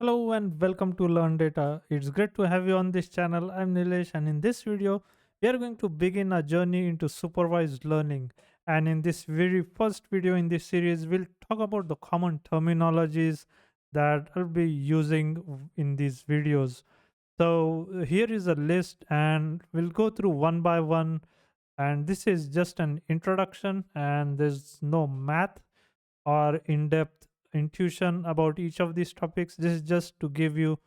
Hello and welcome to Learn Data. It's great to have you on this channel. I'm Nilesh, and in this video, we are going to begin a journey into supervised learning. And in this very first video in this series, we'll talk about the common terminologies that I'll be using in these videos. So here is a list, and we'll go through one by one. And this is just an introduction, and there's no math or in-depth intuition about each of these topics. This is just to give you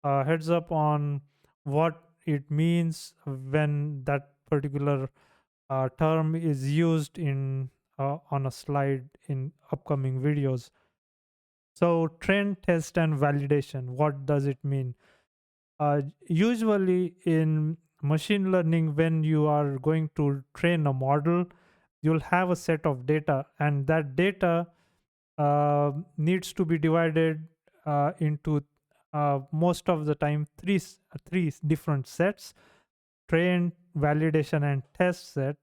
a heads up on what it means when that particular term is used in on a slide in upcoming videos. So trend, test, and validation, what does it mean? Usually in machine learning, when you are going to train a model, you'll have a set of data, and that data needs to be divided into most of the time three different sets: train, validation, and test set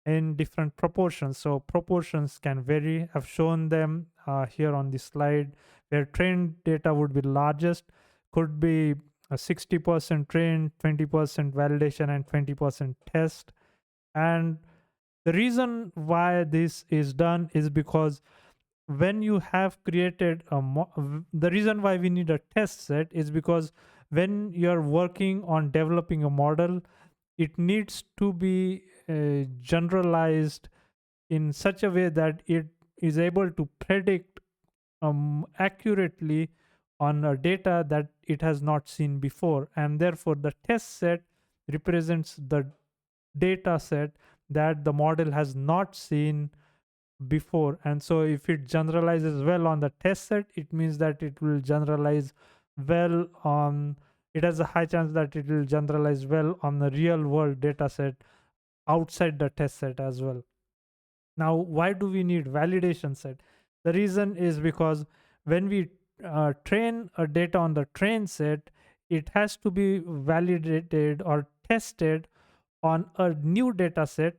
in different proportions. So proportions can vary. I've shown them here on the slide, where trained data would be largest, could be 60% trained, 20% validation, and 20% test. And the reason why this is done is because when you have created the reason why we need a test set is because when you're working on developing a model, it needs to be generalized in such a way that it is able to predict accurately on a data that it has not seen before, and therefore the test set represents the data set that the model has not seen before. And so if it generalizes well on the test set, it means that it will generalize well on it has a high chance that it will generalize well on the real world data set outside the test set as well. Now, why do we need validation set? The reason is because when we train a data on the train set, it has to be validated or tested on a new data set,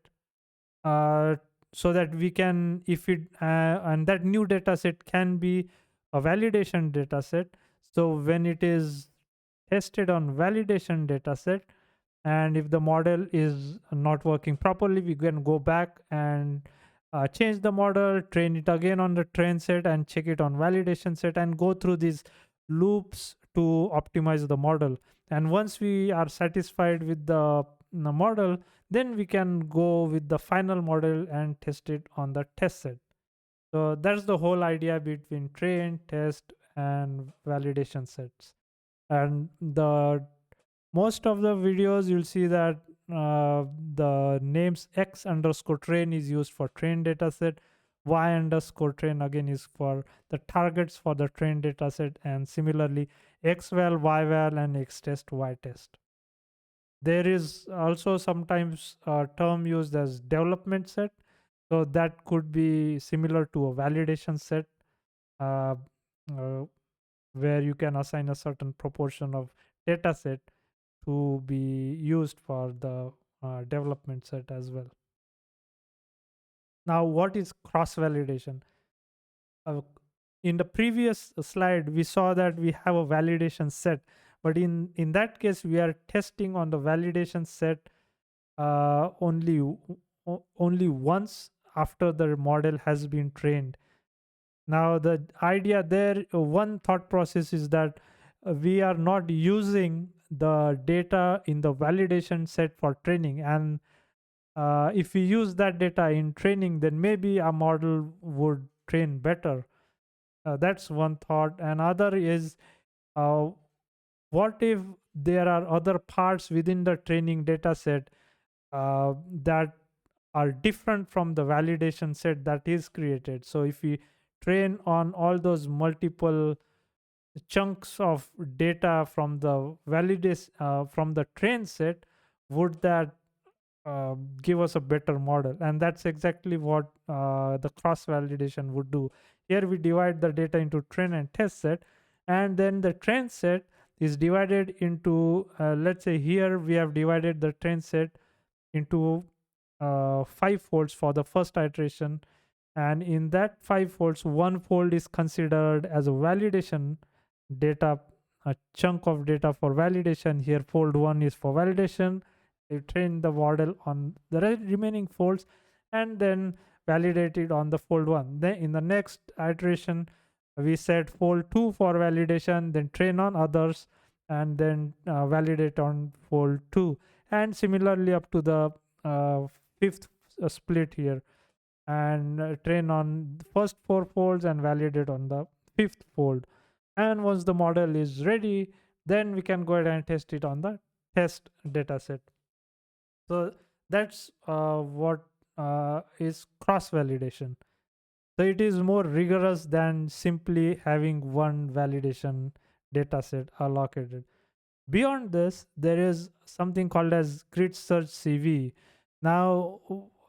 uh, so that we can, if it and that new data set can be a validation data set. So when it is tested on validation data set, and if the model is not working properly, we can go back and change the model, train it again on the train set, and check it on validation set, and go through these loops to optimize the model. And once we are satisfied with the model, then we can go with the final model and test it on the test set. So that's the whole idea between train, test, and validation sets. And the most of the videos you'll see that the names x underscore train is used for train data set, y underscore train again is for the targets for the train data set, and similarly xval, yval, and xtest, ytest. There is also sometimes a term used as development set, so that could be similar to a validation set, uh, uh, where you can assign a certain proportion of data set to be used for the development set as well. Now, what is cross validation? Uh, in the previous slide, we saw that we have a validation set, but in that case, we are testing on the validation set only once after the model has been trained. Now, the idea there, one thought process is that we are not using the data in the validation set for training, and if we use that data in training, then maybe a model would train better. That's one thought. Another is, uh, what if there are other parts within the training data set that are different from the validation set that is created? So if we train on all those multiple chunks of data from the from the train set, would that give us a better model? And that's exactly what the cross validation would do. Here we divide the data into train and test set, and then the train set is divided into, let's say here we have divided the train set into 5 folds for the first iteration, and in that 5 folds, one fold is considered as a validation data, a chunk of data for validation. Here fold 1 is for validation. You train the model on the remaining folds and then validate it on the fold 1. Then in the next iteration we set fold 2 for validation, then train on others, and then validate on fold 2, and similarly up to the uh, fifth split here, and train on the first 4 folds and validate on the fifth fold. And once the model is ready, then we can go ahead and test it on the test data set. So that's what is cross validation. So it is more rigorous than simply having one validation data set allocated. Beyond this, there is something called as GridSearchCV. Now,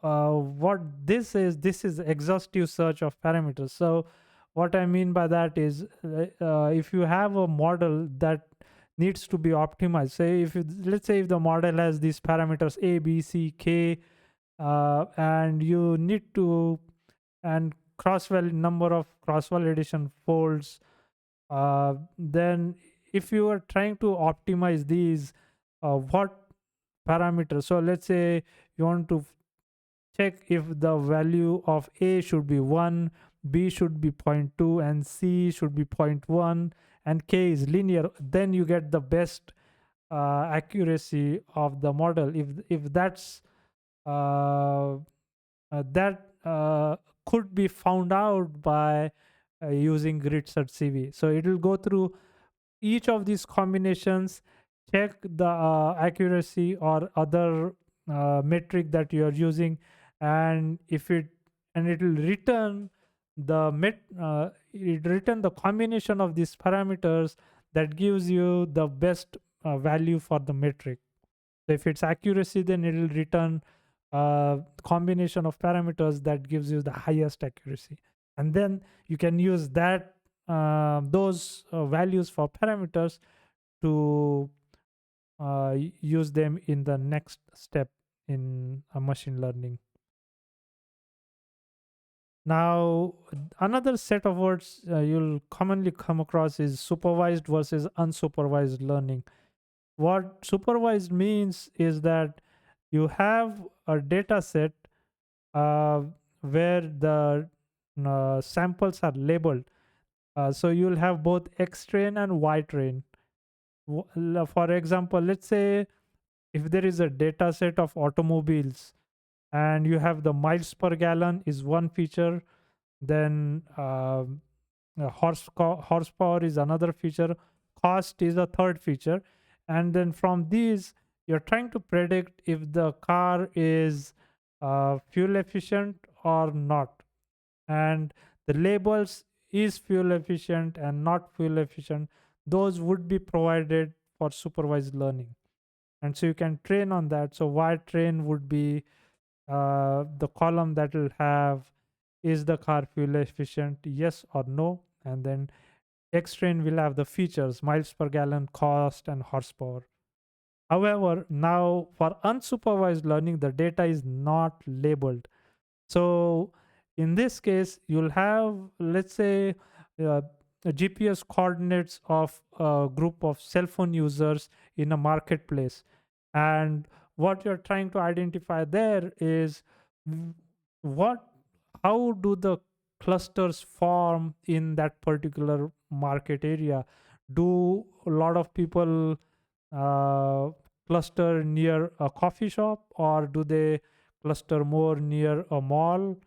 what this is exhaustive search of parameters. So what I mean by that is, if you have a model that needs to be optimized, say if let's say if the model has these parameters a, b, c, k, and you need to, and number of cross validation folds, then if you are trying to optimize these, what parameters, so let's say you want to check if the value of a should be 1, b should be zero point 0.2, and c should be 0.1, and k is linear, then you get the best accuracy of the model. If that's that could be found out by using GridSearchCV. So it will go through each of these combinations, check the accuracy or other metric that you are using, and if it, and it will return it return the combination of these parameters that gives you the best value for the metric. So if it's accuracy, then it will return combination of parameters that gives you the highest accuracy, and then you can use that those values for parameters to use them in the next step in machine learning. Now, another set of words you'll commonly come across is supervised versus unsupervised learning. What supervised means is that you have a data set where the samples are labeled. So you'll have both X train and Y train. For example, let's say if there is a data set of automobiles and you have the miles per gallon is one feature, then horsepower is another feature, cost is a third feature, and then from these you're trying to predict if the car is fuel efficient or not, and the labels is fuel efficient and not fuel efficient, those would be provided for supervised learning, and so you can train on that. So Y train would be the column that will have, is the car fuel efficient, yes or no, and then X train will have the features, miles per gallon, cost, and horsepower. However, now for unsupervised learning, the data is not labeled. So in this case, you'll have, let's say, GPS coordinates of a group of cell phone users in a marketplace. And what you're trying to identify there is what, how do the clusters form in that particular market area? Do a lot of people uh, cluster near a coffee shop, or do they cluster more near a mall?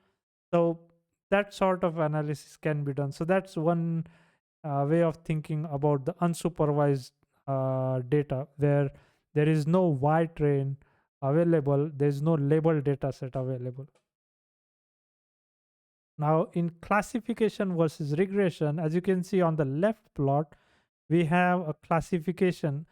So that sort of analysis can be done. So that's one way of thinking about the unsupervised data, where there is no Y train available, there is no labeled data set available. Now, in classification versus regression, as you can see on the left plot, we have a classification.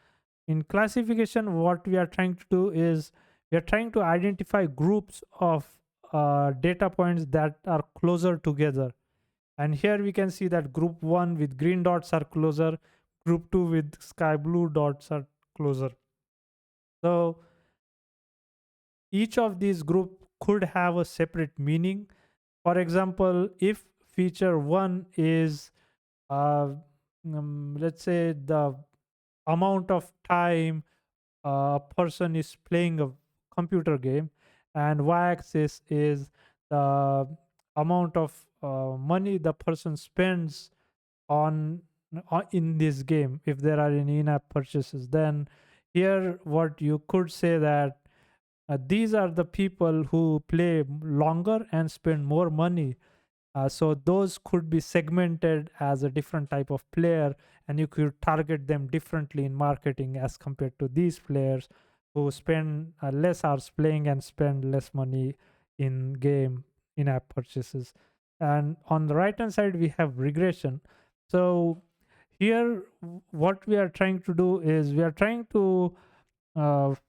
In classification, what we are trying to do is we are trying to identify groups of data points that are closer together. And here we can see that group 1 with green dots are closer, group 2 with sky blue dots are closer. So each of these group could have a separate meaning. For example, if feature 1 is let's say the amount of time a person is playing a computer game, and y-axis is the amount of money the person spends on in this game if there are any in-app purchases. Then here what you could say that these are the people who play longer and spend more money, so those could be segmented as a different type of player, and you could target them differently in marketing as compared to these players who spend less hours playing and spend less money in game in-app purchases. And on the right hand side, we have regression. So here, what we are trying to do is we are trying to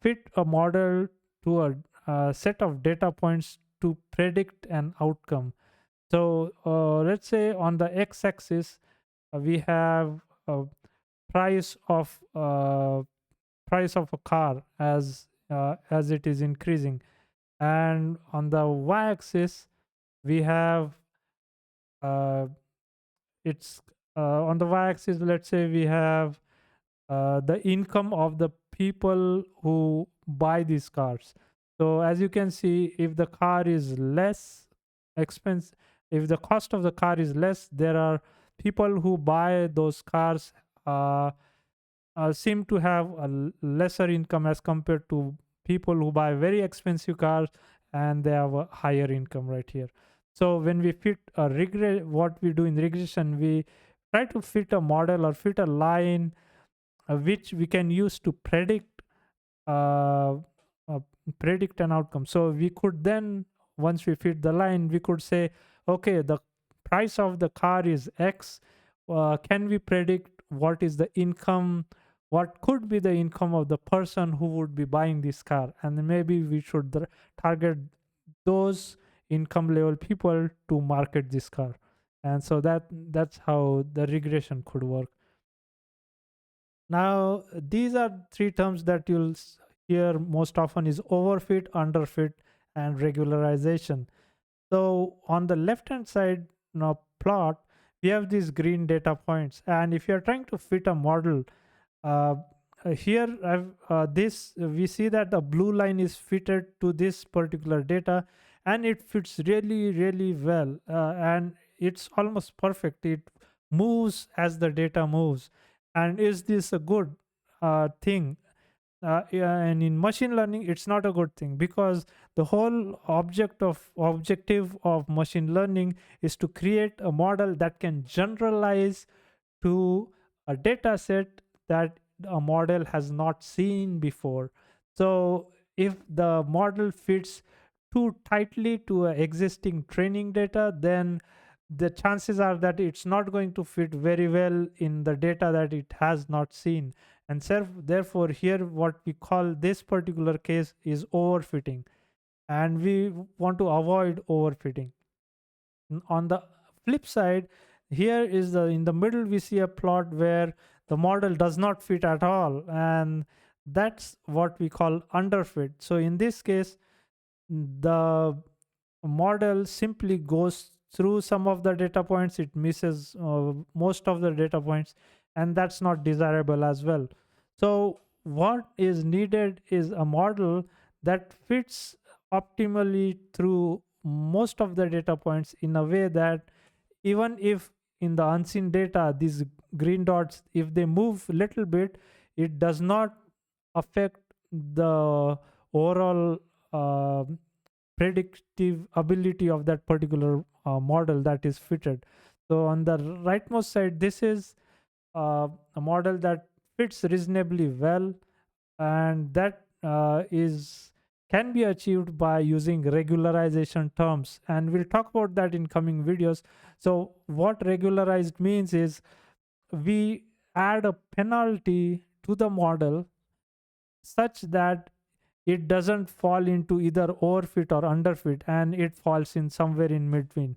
fit a model to a set of data points to predict an outcome. So let's say on the x-axis we have a price of price of a car as it is increasing, and on the y-axis we have uh, it's on the y-axis, let's say we have the income of the people who buy these cars. So as you can see, if the car is less expensive, if the cost of the car is less, there are people who buy those cars uh, seem to have a lesser income as compared to people who buy very expensive cars and they have a higher income right here. So when we fit a what we do in regression, we try to fit a model or fit a line which we can use to uh, uh, predict an outcome. So we could then, once we fit the line, we could say, okay, the price of the car is X. Can we predict what is the income? What could be the income of the person who would be buying this car? And then maybe we should target those income level people to market this car. And so that's how the regression could work. Now, these are three terms that you'll hear most often is overfit, underfit, and regularization. So on the left-hand side now plot, we have these green data points. And if you're trying to fit a model, uh, here this we see that the blue line is fitted to this particular data, and it fits really, really well. And it's almost perfect. It moves as the data moves. And is this a good thing? Yeah, and in machine learning it's not a good thing, because the whole objective of machine learning is to create a model that can generalize to a data set that a model has not seen before. So if the model fits too tightly to existing training data, then the chances are that it's not going to fit very well in the data that it has not seen. And therefore here what we call this particular case is overfitting, and we want to avoid overfitting. On the flip side, here is the in the middle we see a plot where the model does not fit at all, and that's what we call underfit. So in this case, the model simply goes through some of the data points, it misses most of the data points, and that's not desirable as well. So what is needed is a model that fits optimally through most of the data points in a way that even if in the unseen data these green dots, if they move a little bit, it does not affect the overall uh, predictive ability of that particular model that is fitted. So on the rightmost side, this is a model that fits reasonably well, and that is can be achieved by using regularization terms, and we'll talk about that in coming videos. So what regularized means is we add a penalty to the model such that it doesn't fall into either overfit or underfit, and it falls in somewhere in between.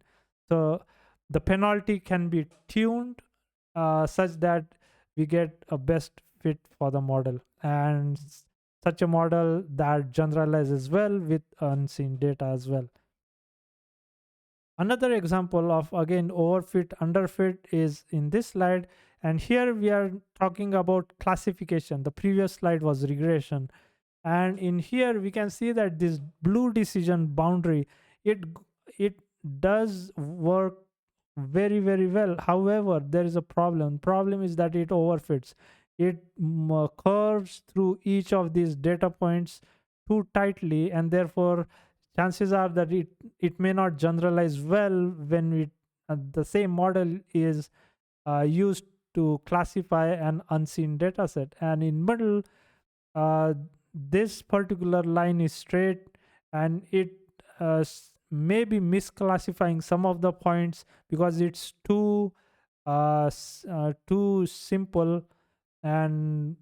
So the penalty can be tuned such that we get a best fit for the model, and such a model that generalizes well with unseen data as well. Another example of again overfit underfit is in this slide. And here we are talking about classification. The previous slide was regression, and in here we can see that this blue decision boundary, it it does work very well. However, there is a problem is that it overfits. It curves through each of these data points too tightly, and therefore chances are that it may not generalize well when the same model is used to classify an unseen data set. And in middle, uh, this particular line is straight, and it may be misclassifying some of the points because it's too simple, and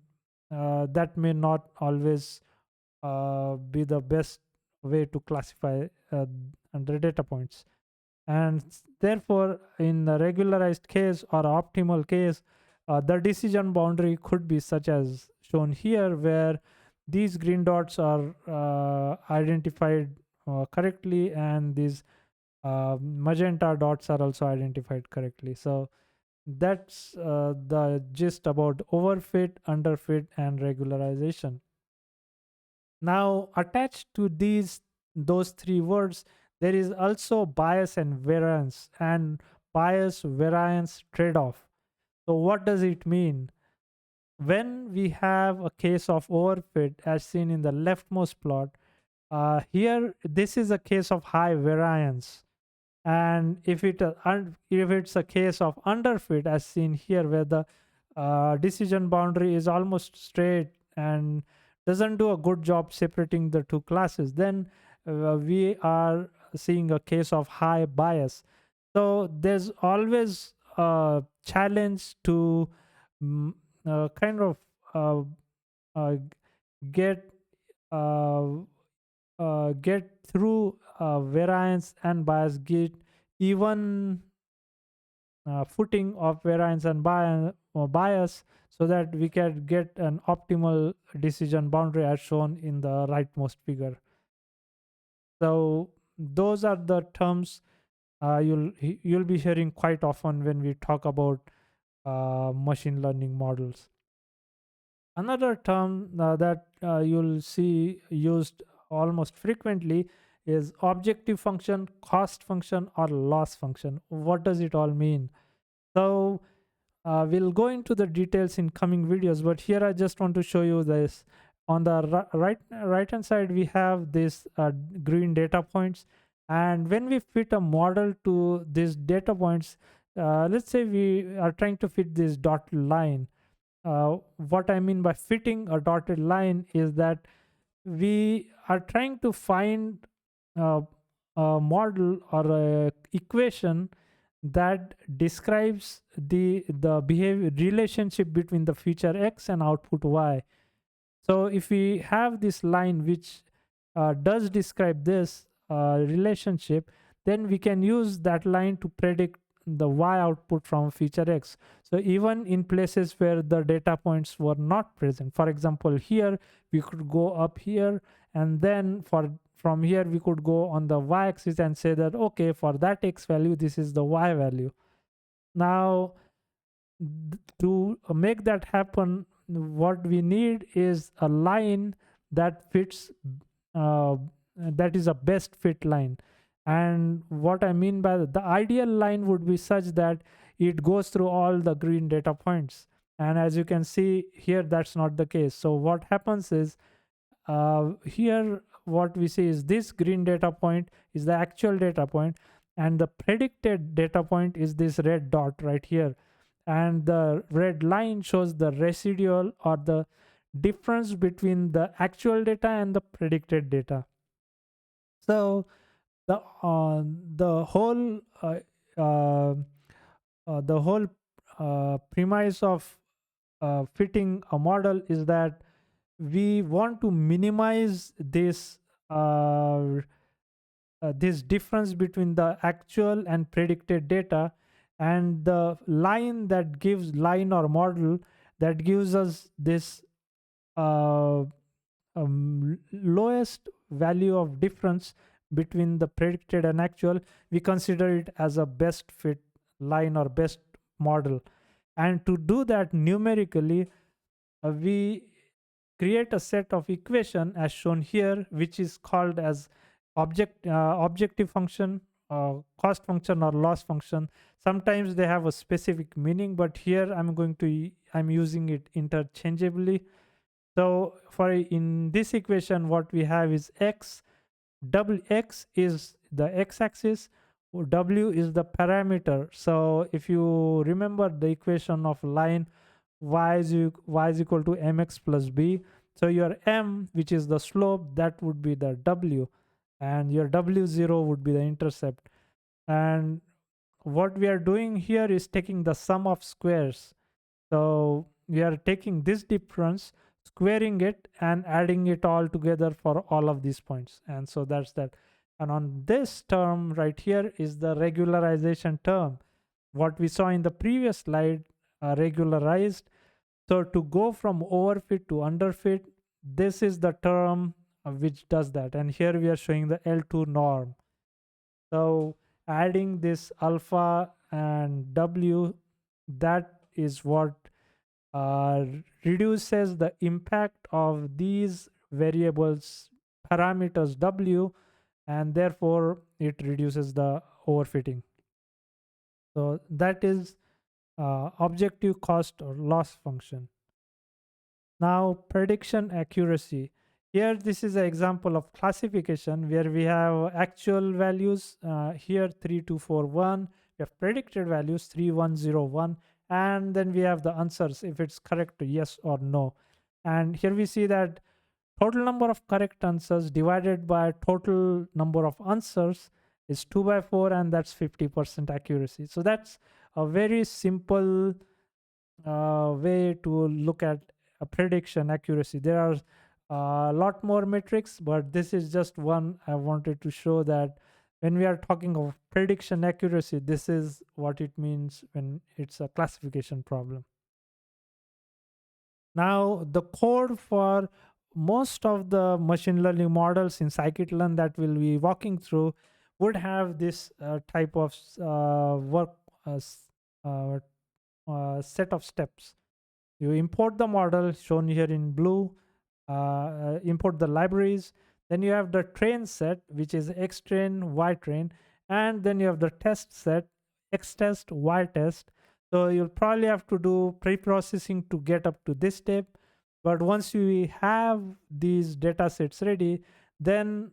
that may not always be the best way to classify the data points. And therefore, in the regularized case or optimal case, the decision boundary could be such as shown here, where these green dots are identified correctly, and these magenta dots are also identified correctly. So that's the gist about overfit, underfit, and regularization. Now, attached to those three words, there is also bias and variance, and bias variance trade-off. So what does it mean? When we have a case of overfit as seen in the leftmost plot, here this is a case of high variance, and if it's a case of underfit as seen here, where the decision boundary is almost straight and doesn't do a good job separating the two classes, then we are seeing a case of high bias. So there's always a challenge to mm, kind of uh, uh, get uh, get through variance and bias, get even footing of variance and bias, so that we can get an optimal decision boundary as shown in the rightmost figure. So those are the terms you'll be hearing quite often when we talk about machine learning models. Another term that you'll see used almost frequently is objective function, cost function, or loss function. What does it all mean? So we'll go into the details in coming videos, but here I just want to show you this. On the right hand side, we have this green data points, and when we fit a model to these data points, let's say we are trying to fit this dotted line. What I mean by fitting a dotted line is that we are trying to find uh, a model or a equation that describes the behavior relationship between the feature x and output y. So if we have this line which does describe this relationship, then we can use that line to predict the y output from feature x. So even in places where the data points were not present, for example, here we could go up here, and then from here we could go on the y-axis and say that, okay, for that x value, this is the y value. Now, to make that happen, what we need is a line that fits, uh, that is a best fit line. And what I mean by the ideal line would be such that it goes through all the green data points. And as you can see here, that's not the case. So what happens is, here what we see is this green data point is the actual data point, and the predicted data point is this red dot right here, and the red line shows the residual or the difference between the actual data and the predicted data. So the whole uh, the whole premise of fitting a model is that we want to minimize this difference between the actual and predicted data, and the line or model that gives us this uh, lowest value of difference between the predicted and actual, we consider it as a best fit line or best model. And to do that numerically, we create a set of equation as shown here, which is called as objective function, cost function, or loss function. Sometimes they have a specific meaning, but here I'm using it interchangeably. So for in this equation, what we have is x. Double x is the x-axis, w is the parameter. So if you remember the equation of line y is equal to mx plus b, so your m, which is the slope, that would be the w, and your w0 would be the intercept. And what we are doing here is taking the sum of squares. So we are taking this difference, squaring it, and adding it all together for all of these points. And so that's that. And on this term right here is the regularization term. What we saw in the previous slide, regularized. So to go from overfit to underfit, this is the term which does that. And here we are showing the L2 norm. So adding this alpha and w, that is what uh, reduces the impact of these variables parameters w, and therefore it reduces the overfitting. So that is objective cost or loss function. Now prediction accuracy. Here this is an example of classification where we have actual values, here 3241, we have predicted values 3101, and then we have the answers if it's correct yes or no. And here we see that total number of correct answers divided by total number of answers is 2 by 4, and that's 50% accuracy. So that's a very simple way to look at a prediction accuracy. There are a lot more metrics, but this is just one I wanted to show that when we are talking of prediction accuracy, this is what it means when it's a classification problem. Now, the code for most of the machine learning models in scikit-learn that we'll be walking through would have this type of work uh, set of steps. You import the model shown here in blue, import the libraries, then you have the train set, which is x train, y train, and then you have the test set, x test, y test. So you'll probably have to do pre-processing to get up to this step. But once you have these data sets ready, then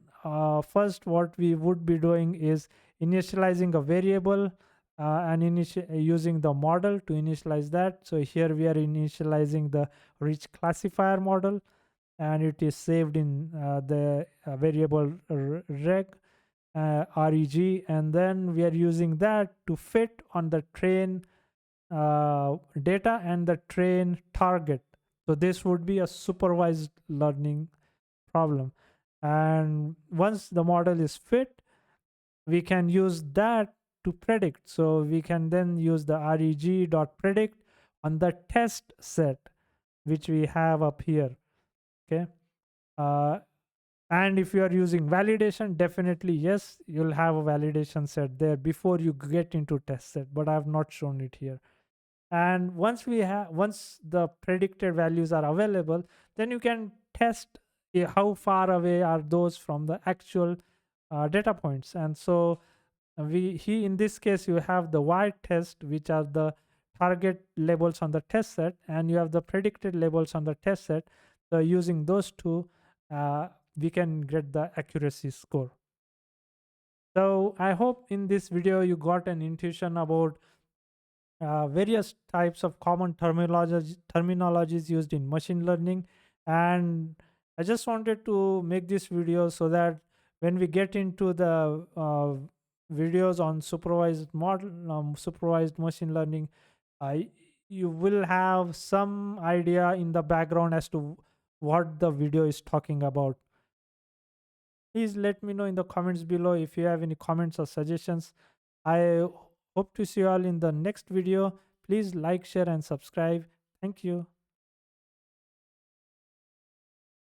first what we would be doing is initializing a variable, and using the model to initialize that. So here we are initializing the rich classifier model, and it is saved in the variable reg, and then we are using that to fit on the train data and the train target. So this would be a supervised learning problem. And once the model is fit, we can use that to predict. So we can then use the reg.predict on the test set, which we have up here. Okay. Uh, and if you are using validation, definitely yes, you'll have a validation set there before you get into test set, but I have not shown it here. And once the predicted values are available, then you can test how far away are those from the actual data points. And so in this case you have the y test, which are the target labels on the test set, and you have the predicted labels on the test set. So using those two, we can get the accuracy score. So I hope in this video you got an intuition about various types of common terminologies used in machine learning. And I just wanted to make this video so that when we get into the videos on supervised machine learning, you will have some idea in the background as to what the video is talking about. Please let me know in the comments below if you have any comments or suggestions. I hope to see you all in the next video. Please like, share, and subscribe. Thank you.